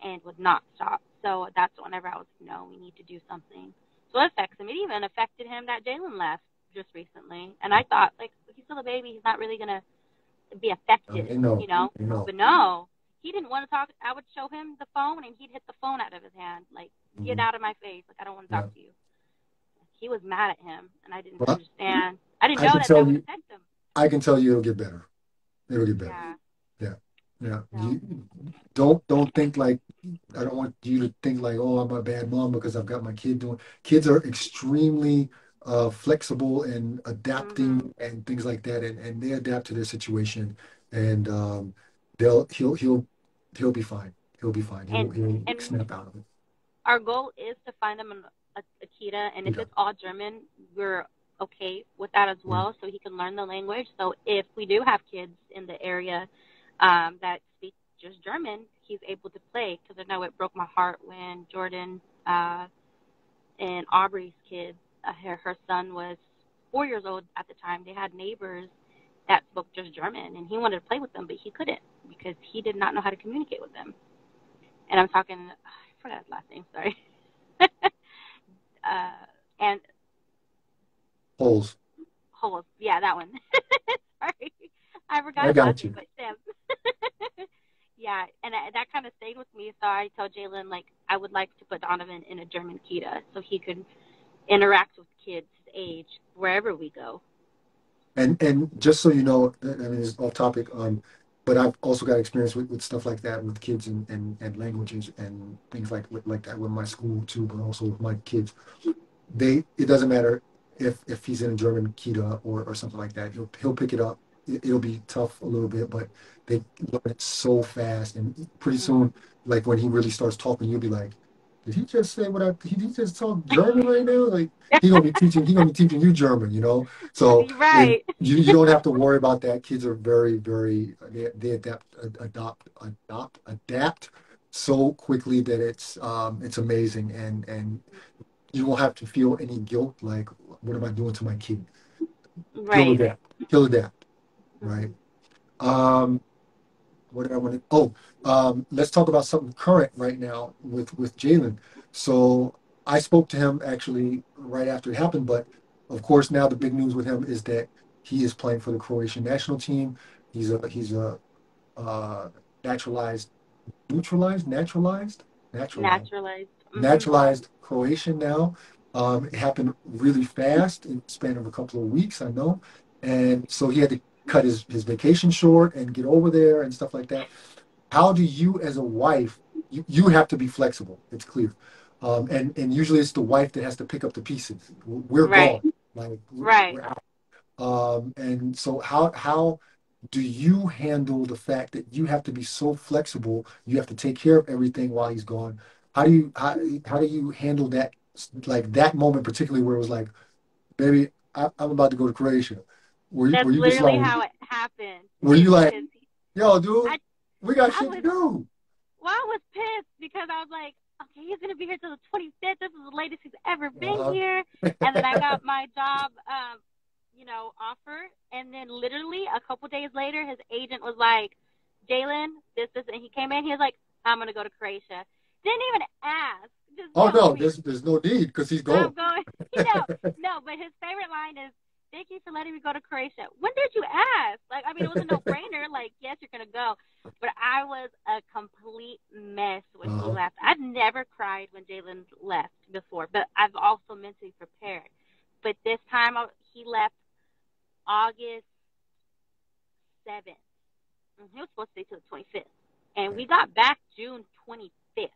and would not stop. So that's whenever I was, no, we need to do something. So it affects him. It even affected him that Jalen left just recently. And I thought, like, he's still a baby. He's not really going to be affected, I know. you know? I know. But no, he didn't want to talk. I would show him the phone, and he'd hit the phone out of his hand. Like, get out of my face. Like, I don't want to Yeah. talk to you. He was mad at him, and I didn't Well, understand. I didn't I know can that tell that would you. affect him. I can tell you it'll get better. It'll get better. Yeah. Yeah. Yeah. So, You don't think like I don't want you to think like, oh, I'm a bad mom because I've got my kid doing. Kids are extremely flexible and adapting and things like that, and they adapt to their situation, and they'll he'll be fine. He'll be fine. He'll and snap out of it. our goal is to find him a Kita, and if Yeah. it's all German, we're okay with that as well, so he can learn the language. So if we do have kids in the area that speak just German, he's able to play. Because I know it broke my heart when Jordan and Aubrey's kids, her son was 4 years old at the time. They had neighbors that spoke just German, and he wanted to play with them, but he couldn't because he did not know how to communicate with them. And I'm talking, I forgot his last name, sorry. And Holes. Holes, yeah, that one. Sorry, I forgot I his last got name, you. but Sam. Yeah, and that kind of stayed with me. So I told Jalen, like, I would like to put Donovan in a German Kita so he could interact with kids his age wherever we go. And just so you know, I mean, it's off topic, but I've also got experience with stuff like that with kids and languages and things like that with my school too, but also with my kids. It doesn't matter if he's in a German Kita or something like that. He'll pick it up. It'll be tough a little bit, but they learn it so fast, and pretty soon, like when he really starts talking, you'll be like, "Did he just say what I? He just talk German right now? Like he gonna be teaching you German, you know? So You're it, right. you don't have to worry about that. Kids are they adapt so quickly that it's amazing, and you won't have to feel any guilt like, what am I doing to my kid? He'll Right. adapt. He'll adapt, right? Mm-hmm. Um, what did I want to? Let's talk about something current right now with Jalen. So I spoke to him actually right after it happened, but of course now the big news with him is that he is playing for the Croatian national team. He's a uh, naturalized, naturalized Naturalized. Mm-hmm. naturalized Croatian now. It happened really fast in the span of a couple of weeks, I know. And so he had to cut his vacation short and get over there and stuff like that. How do you, as a wife, you have to be flexible, it's clear. And usually it's the wife that has to pick up the pieces. We're Right. gone. Like Right. we're out. And so how do you handle the fact that you have to be so flexible? You have to take care of everything while he's gone. How do you handle that, like that moment particularly where it was like, baby, I'm about to go to Croatia. Were That's you just literally like, how it happened. were you Is like, because yo, dude, I we got I shit to was do? well, I was pissed because I was like, okay, he's gonna be here till the 25th. This is the latest he's ever been Uh-huh. here. And then I got my job, offer. And then literally a couple days later, his agent was like, Jalen, this, and he came in. He was like, I'm gonna go to Croatia. Didn't even ask. Just Oh told no, me there's no need because he's I'm gone. going. No, but his favorite line is, thank you for letting me go to Croatia. When did you ask? Like, I mean, it was a no-brainer. Like, yes, you're gonna go, but I was a complete mess when he Uh-huh. left. I've never cried when Jaleen left before, but I've also mentally prepared. But this time, he left August 7th. He was supposed to stay till the 25th, and we got back June 25th.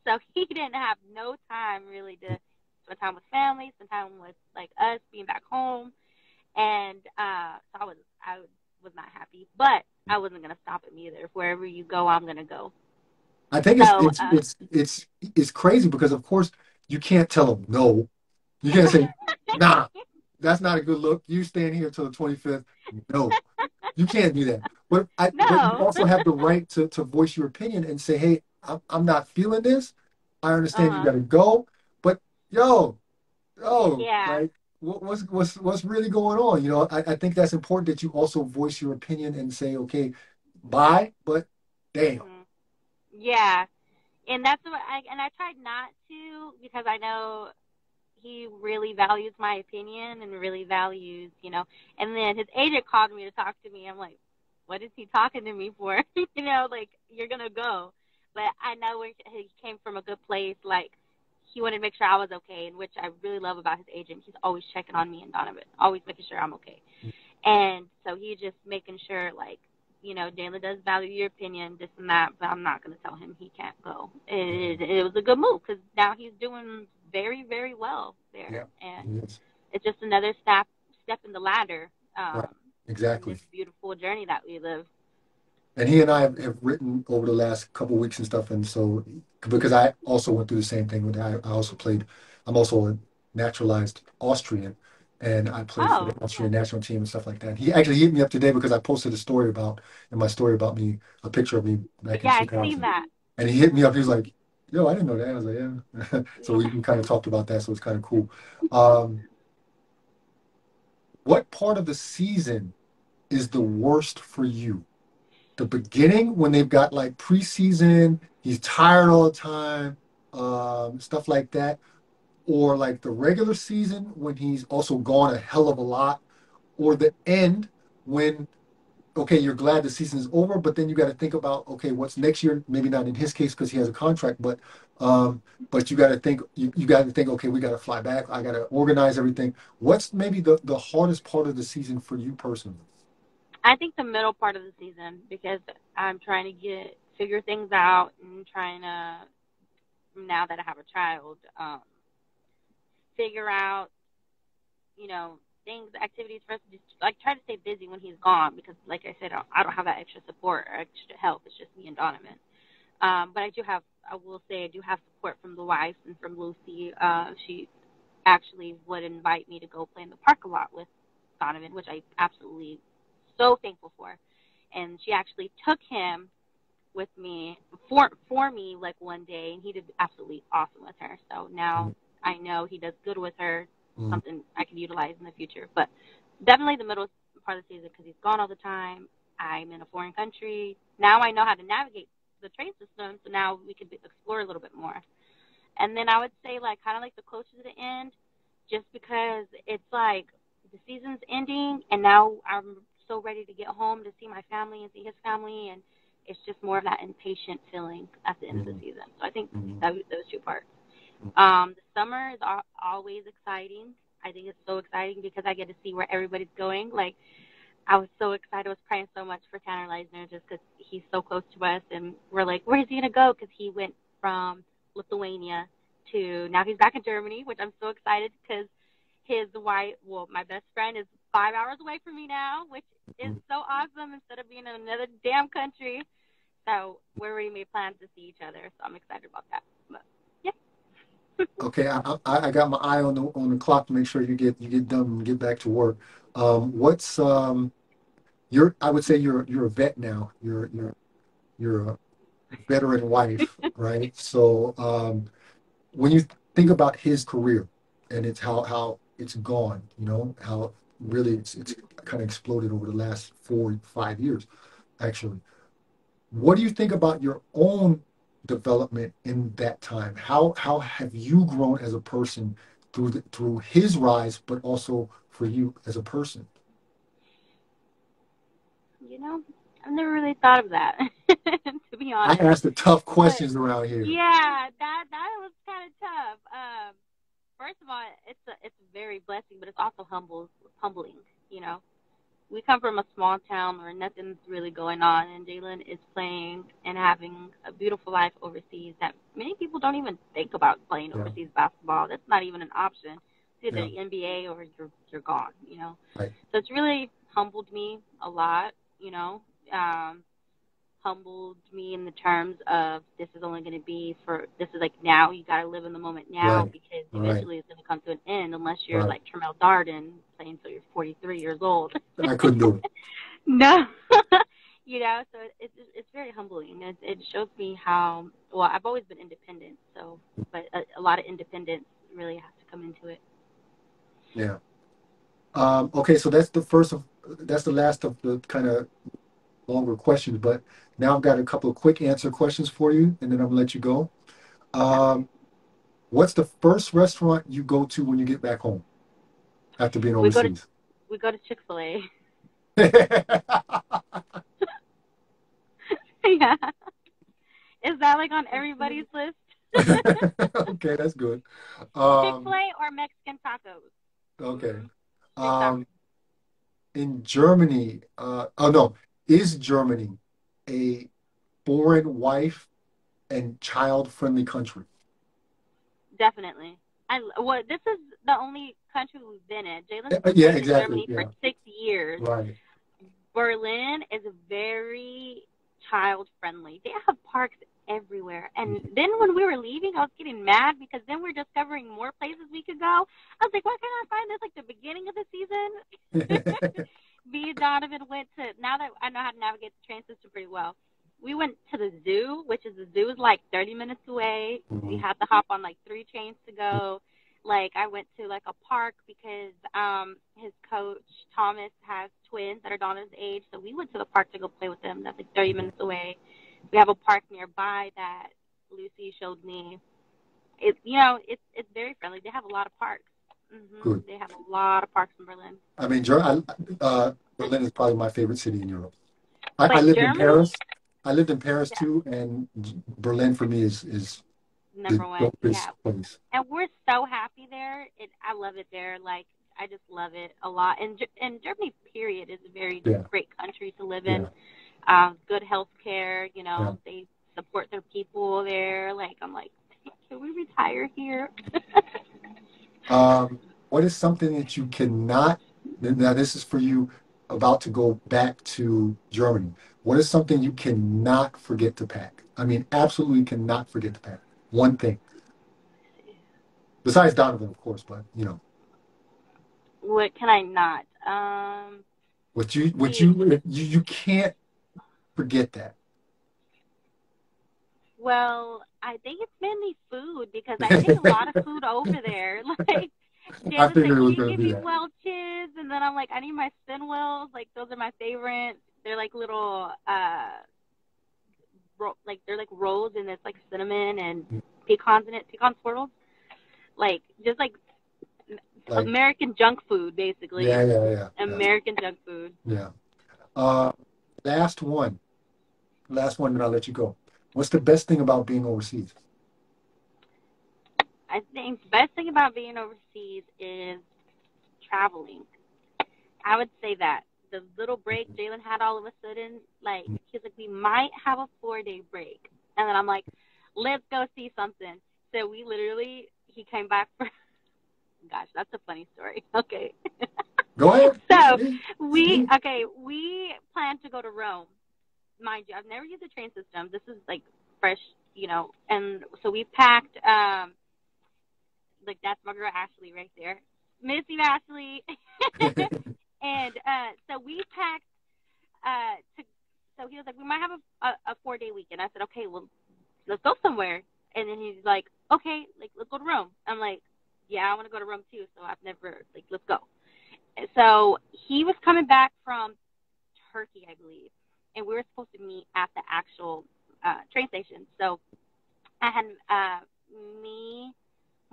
So he didn't have no time really to spend time with family, spend time with like us being back home, and so I was not happy, but I wasn't gonna stop him either. If wherever you go, I'm gonna go. I think it's So it's it's it's it's crazy because of course you can't tell them no. You can't say, nah, that's not a good look. You stand here till the 25th. No, you can't do that. But you no, also have the right to voice your opinion and say, hey, I'm not feeling this. I understand you uh, got to go, but yo, yeah, like what's really going on? You know, I think that's important that you also voice your opinion and say, okay, bye, but damn. hmm yeah, and that's what I tried not to because I know he really values my opinion and really values, And then his agent called me to talk to me. I'm like, what is he talking to me for? Like you're gonna go. But I know he came from a good place. Like he wanted to make sure I was okay, and which I really love about his agent. He's always checking on me and Donovan, always making sure I'm okay. And so he's just making sure, like, Jalen does value your opinion, this and that, but I'm not going to tell him he can't go. It was a good move because now he's doing very, very well there. Yeah, And yes, it's just another step in the ladder right, in this exactly. beautiful journey that we live. And he and I have written over the last couple of weeks and stuff. And so, because I also went through the same thing with I also played, I'm also a naturalized Austrian, and I played for the Oh, Austrian yeah. national team and stuff like that. He actually hit me up today because I posted a story about, in my story about me, a picture of me back in Yeah, I've seen 2000. that. And he hit me up. He was like, yo, I didn't know that. I was like, yeah. So Yeah. we kind of talked about that. So it's kind of cool. Um, what part of the season is the worst for you? The beginning when they've got like preseason, he's tired all the time, stuff like that, or like the regular season when he's also gone a hell of a lot, or the end when okay, you're glad the season is over, but then you got to think about okay, what's next year? Maybe not in his case because he has a contract, um, but you got to think okay, we got to fly back. I got to organize everything. What's maybe the hardest part of the season for you personally? I think the middle part of the season because I'm trying to figure things out and trying to now that I have a child, figure out, things, activities for us to just like try to stay busy when he's gone because, like I said, I don't have that extra support or extra help. It's just me and Donovan. But I will say, I do have support from the wife and from Lucy. She actually would invite me to go play in the park a lot with Donovan, which I absolutely so thankful for. And she actually took him with me for me like one day, and he did absolutely awesome with her. So now I know he does good with her, Mm-hmm. something I can utilize in the future. But definitely the middle part of the season because he's gone all the time. I'm in a foreign country. Now I know how to navigate the train system, so now we can explore a little bit more. And then I would say like kind of like the closer to the end, just because it's like the season's ending, and now I'm so ready to get home to see my family and see his family, and it's just more of that impatient feeling at the end of the Mm-hmm. season. So I think Mm-hmm. those two parts. The summer is always exciting. I think it's so exciting because I get to see where everybody's going. Like I was so excited. I was praying so much for Tanner Leisner just because he's so close to us, and we're like, where's he gonna go? Because he went from Lithuania to now he's back in Germany, which I'm so excited because his wife, well, my best friend is 5 hours away from me now, which is so awesome instead of being in another damn country. So we already made plans to see each other, so I'm excited about that. But yeah. Okay, I got my eye on the clock to make sure you get done and get back to work. What's you're I would say you're a vet now. You're a veteran wife, right? So when you think about his career and it's how it's gone, you know, how really it's kind of exploded over the last 4 5 years, actually. What do you think about your own development in that time? How have you grown as a person through his rise, but also for you as a person? You know, I've never really thought of that, to be I honest. ask the tough But questions around here. yeah, that was kind of tough. First of all, it's very blessing, but it's also humbling. You know, we come from a small town where nothing's really going on, and Jaleen is playing and having a beautiful life overseas that many people don't even think about playing Yeah, overseas basketball. That's not even an option. It's either yeah, the NBA or you're gone. You know, right, so it's really humbled me a lot. You know, um, humbled me in the terms of this is only going to be for this is like now you got to live in the moment now right, because right, eventually it's going to come to an end unless you're right. like Tremel Darden playing until you're 43 years old. I couldn't do it. No. You know, so it's very humbling. It shows me how well I've always been independent, so but a lot of independence really has to come into it. Yeah. Okay, so that's the last of the kind of longer questions, but now I've got a couple of quick answer questions for you, and then I'm gonna let you go. Okay. Um, what's the first restaurant you go to when you get back home after being We go to overseas? we go to Chick-fil-A. Yeah. Is that like on everybody's list? Okay, that's good. Um, Chick-fil-A or Mexican tacos? okay. Big time. Um, in Germany, oh no, is Germany a foreign wife and child-friendly country? Definitely. Well, this is the only country we've been in. Jalen's Yeah, lived in exactly. Germany for Yeah, 6 years. right. Berlin is very child friendly. They have parks everywhere. And then when we were leaving, I was getting mad because then we're discovering more places we could go. I was like, why can't I find this like the beginning of the season? Me and Donovan went to, now that I know how to navigate the train system pretty well, we went to the zoo, which is the zoo is like 30 minutes away. We Mhm. had to hop on like 3 trains to go. Like I went to like a park because his coach Thomas has twins that are Donna's age, so we went to the park to go play with them. That's like 30 minutes away. We have a park nearby that Lucy showed me. It's very friendly. They have a lot of parks. Good. They have a lot of parks in Berlin. I mean, Berlin is probably my favorite city in Europe. I But lived in Germany, Paris. I lived in Paris yeah, too, and Berlin for me is the number one. dopest Yeah, place. and we're so happy there. I love it there. Like I just love it a lot. And Germany, period, is a very Yeah, great country to live in. yeah, Good health care. You yeah. know, they support their people there. Like I'm like, can we retire here? What is something that you cannot, now this is for you about to go back to Germany. What is something you cannot forget to pack? I mean, absolutely cannot forget to pack. One thing. Besides Donovan, of course, but What can I not? what See, you can't forget that. well, I think it's mainly food because I take a lot of food over there. Like I Jalen's figured like, it can was you going to give be me that. Welch's? And then I'm like, I need my spin wheels. Like those are my favorite. They're like little like they're like rolls and it's like cinnamon and pecans in it, pecan swirls. Like just like Like, American junk food, basically. yeah, yeah, yeah, yeah, American junk food. yeah. Uh, last one, last one, and I'll let you go. What's the best thing about being overseas? I think the best thing about being overseas is traveling. I would say that the little break Jaleen had all of a sudden, like he's like, we might have a 4 day break, and then I'm like, let's go see something. So we literally, he came back for. Gosh, that's a funny story. Okay. Go ahead. So we plan to go to Rome. Mind you, I've never used the train system. This is like fresh, and so we packed. Like that's my girl Ashley right there, Missy Ashley, and so we packed. So he was like, we might have a 4 day weekend. I said, okay, well, let's go somewhere. And then he's like, okay, like let's go to Rome. I'm like, yeah, I want to go to Rome too. So I've never like let's go. So he was coming back from Turkey, I believe, and we were supposed to meet at the actual train station. So I had me,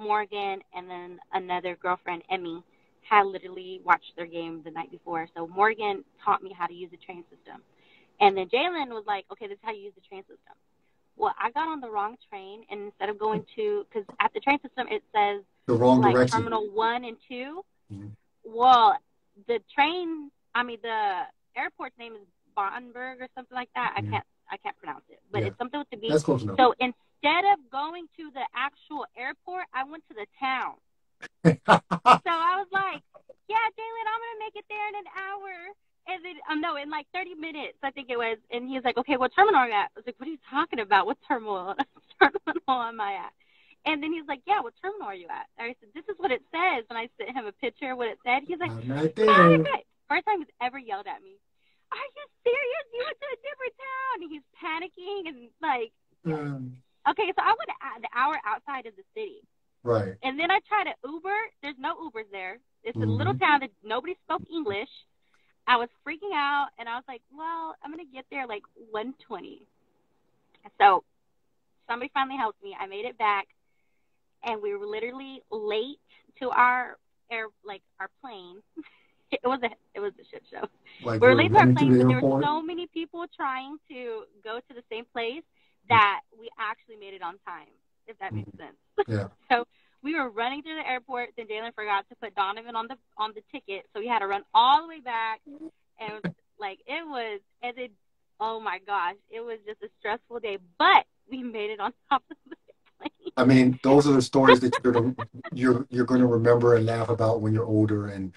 Morgan and then another girlfriend, Emmy, had literally watched their game the night before. So Morgan taught me how to use the train system. And then Jalen was like, okay, this is how you use the train system. Well, I got on the wrong train, and instead of going to, because at the train system it says The wrong like direction. Terminal 1 and 2. Mm-hmm. Well, the airport's name is Bondenburg or something like that. Mm-hmm. I can't pronounce it, but Yeah, it's something with the B. that's close enough. So instead of going to the actual airport, I went to the town. So I was like, yeah, Jalen, I'm going to make it there in an hour. And then, no, in like 30 minutes, I think it was. And he was like, okay, what terminal are you at? I was like, what are you talking about? What terminal am I at? And then he's like, yeah, what terminal are you at? I said, this is what it says. And I sent him a picture of what it said. He's like, I'm right there. First time he's ever yelled at me. Are you serious? You went to a different town. And he's panicking and like, okay, so I went the hour outside of the city. Right. And then I tried to Uber. There's no Ubers there. It's a little town that nobody spoke English. I was freaking out, and I was like, well, I'm going to get there like 1:20. So somebody finally helped me. I made it back, and we were literally late to our plane. It was a shit show. Like we were late to our plane, but there airport? were so many people trying to go to the same place that we actually made it on time, if that makes sense. Yeah. So we were running through the airport. Then Jalen forgot to put Donovan on the ticket, so we had to run all the way back. And oh my gosh, it was just a stressful day. But we made it on top of the plane. I mean, those are the stories that you're going to remember and laugh about when you're older, and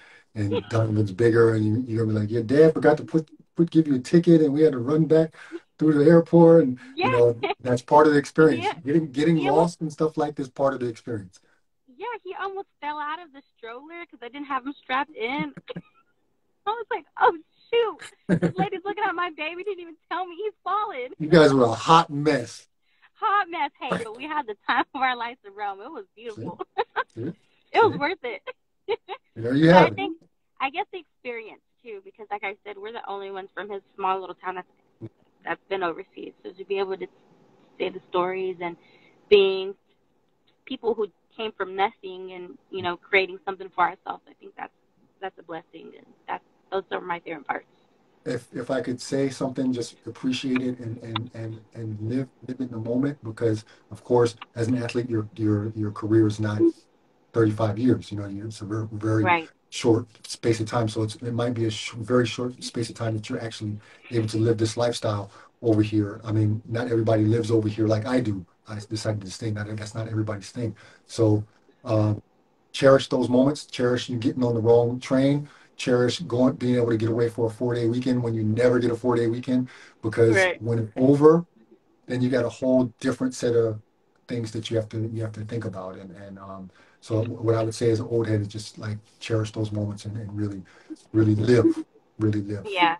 Donovan's bigger, and you're gonna be like, your dad forgot to give you a ticket, and we had to run back through the airport, and that's part of the experience. Yeah. Getting lost and stuff like this, part of the experience. Yeah, he almost fell out of the stroller because I didn't have him strapped in. I was like, oh shoot, this lady's looking at my baby, didn't even tell me he's fallen. You guys were a hot mess. Hot mess, hey, but we had the time of our lives in Rome. It was beautiful. See? It was worth it. There you have it. I guess the experience too, because like I said, we're the only ones from his small little town that's been overseas. So to be able to say the stories and being people who came from nothing and creating something for ourselves, I think that's a blessing, and those are my favorite parts. If I could say something, just appreciate it and live in the moment, because of course, as an athlete, your career is not 35 years. It's a very short space of time. So it might be a very short space of time that you're actually able to live this lifestyle over here. I mean, not everybody lives over here like I do. I decided to stay. That's not everybody's thing. So cherish those moments. Cherish you getting on the wrong train. Cherish being able to get away for a 4-day weekend when you never get a 4-day weekend, because when it's over, then you got a whole different set of things that you have to think about. And so what I would say as an old head is just like cherish those moments and really live. Yeah.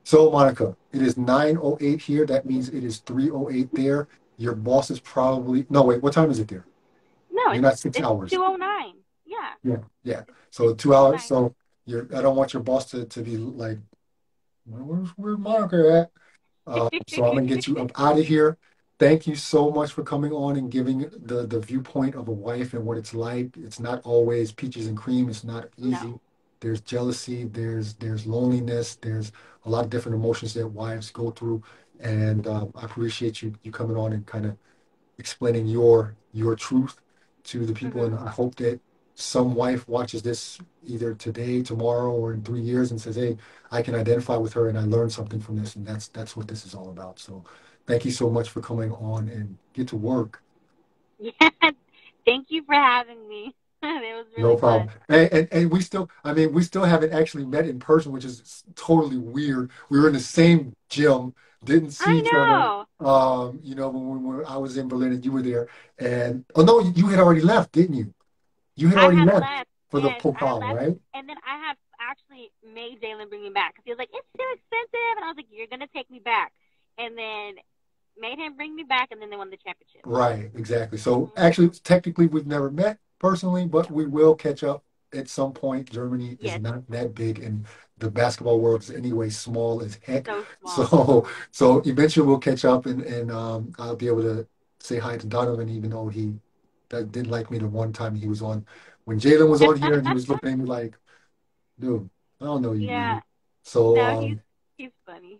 So Monica, it is 9:08 here. That means it is 3:08 there. Your boss is probably wait. What time is it there? No, you're not 6 hours. 2:09. Yeah. So 2 hours. So I don't want your boss to be like, where's Monica at? So I'm gonna get you up out of here. Thank you so much for coming on and giving the viewpoint of a wife and what it's like. It's not always peaches and cream. It's not easy. No. There's jealousy. There's loneliness. There's a lot of different emotions that wives go through. And I appreciate you coming on and kind of explaining your truth to the people. And I hope that some wife watches this either today, tomorrow, or in 3 years and says, hey, I can identify with her and I learned something from this. And that's what this is all about. So thank you so much for coming on, and get to work. Yeah, thank you for having me. It was really no problem. Fun. And we still haven't actually met in person, which is totally weird. We were in the same gym, didn't see each other. When I was in Berlin and you were there. And no, you had already left, didn't you? You had already left for the Pokal, right? And then I had actually made Jalen bring me back because he was like, it's too expensive. And I was like, you're going to take me back. And then made him bring me back, and then they won the championship. Right, exactly. So actually, technically, we've never met personally, but we will catch up at some point. Germany is not that big, and the basketball world is anyway small as heck. So small. So eventually we'll catch up, and I'll be able to say hi to Donovan, even though he that didn't like me the one time he was on when Jalen was on here and he was looking at me like, dude, I don't know you, Yeah. dude. So No, he's funny.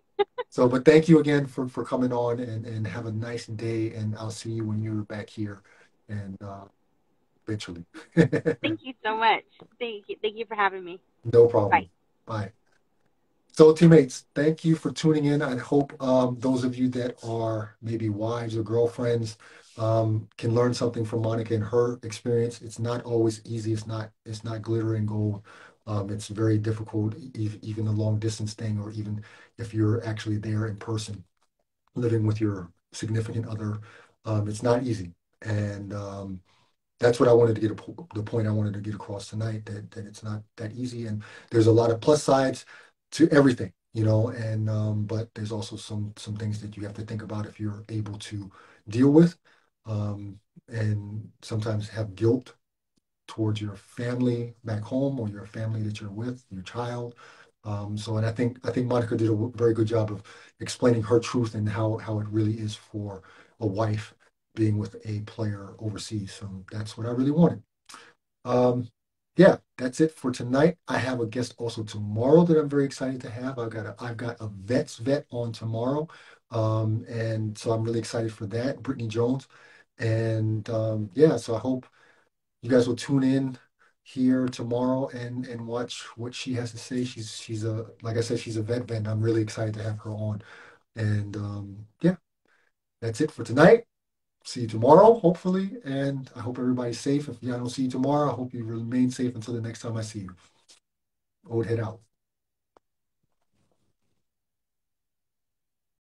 but thank you again for coming on and have a nice day and I'll see you when you're back here and eventually. Thank you so much. Thank you for having me. No Bye. problem. Bye. So, teammates, thank you for tuning in. I hope those of you that are maybe wives or girlfriends can learn something from Monica and her experience. It's not always easy. It's not glitter and gold. It's very difficult, even the long distance thing, or even if you're actually there in person, living with your significant other. It's not easy, and that's what I wanted to the point I wanted to get across tonight, that it's not that easy and there's a lot of plus sides to everything, and but there's also some things that you have to think about if you're able to deal with, um, and sometimes have guilt towards your family back home or your family that you're with, your child. And I think Monica did a very good job of explaining her truth and how it really is for a wife being with a player overseas. So that's what I really wanted. Um, yeah, that's it for tonight. I have a guest also tomorrow that I'm very excited to have. I've got a vet's vet on tomorrow. And so I'm really excited for that, Brittany Jones. And yeah, so I hope you guys will tune in here tomorrow and watch what she has to say. She's a like I said, she's a vet, and I'm really excited to have her on. And yeah, that's it for tonight. See you tomorrow, hopefully, and I hope everybody's safe. If I don't see you tomorrow, I hope you remain safe until the next time I see you. Old head out.